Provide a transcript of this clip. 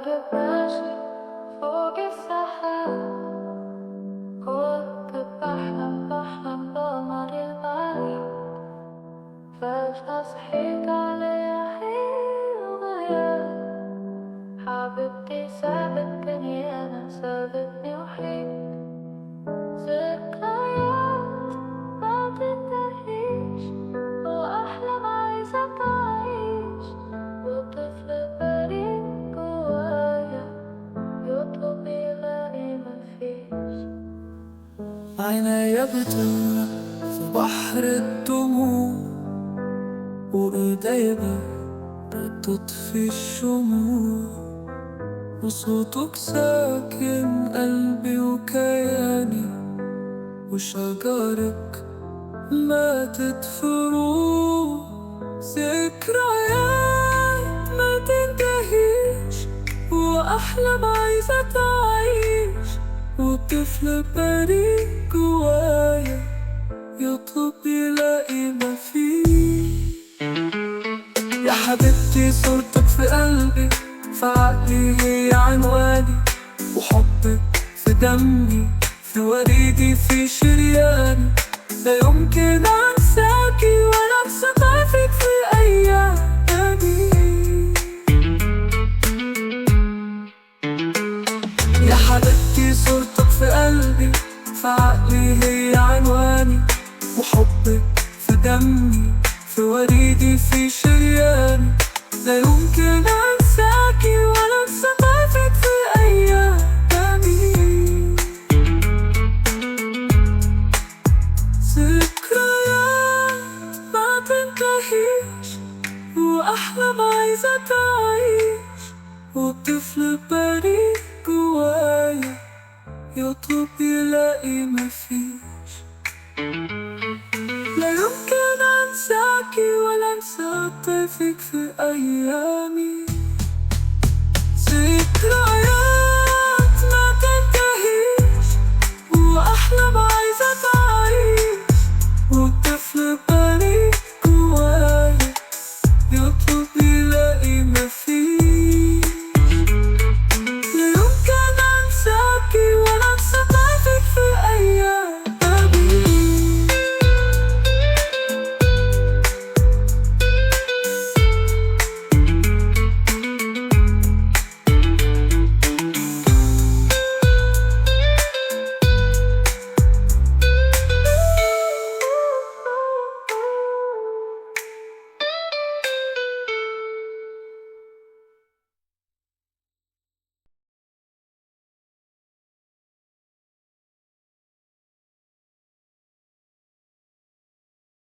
راكب ماشي فوق السحاب، كنت بحلم بقمر البحر، فجأة صحيت على حين الغياب. حبيبتي سابتني أنا سابتني وحيد، ذكريات ما تنتهيش، وأحلام عايزة تعيش، وطفل بريء جوايا يطلب يلاقي مفيش. عينيا بتغرق في بحر الدموع، وإيديا بتطفي الشموع، وصوتك ساكن قلبي وكياني، وشجرك ماتت في روح. ذكريات ما تنتهيش، وأحلام عايزة تعيش، وطفل بريء جوايا يطلب يلاقي مفيش. يا حبيبتي صورتك في قلبي، في عقلي هي عنواني، وحبك في دمي، في وريدي، في شرياني. لا يمكن أنساكي ولا أنسى ضعفك في أيامي. يا حبيبتي صورتك في قلبي، في عقلي هي عنواني، وحبك في دمي، في وريدي، في شرياني. لا يمكن أنساكي ولا أنسى ضعفك في أيامي. ذكريات ما تنتهيش، وأحلام عايزة تعيش، وطفل بريء جوايا يطلب يلاقي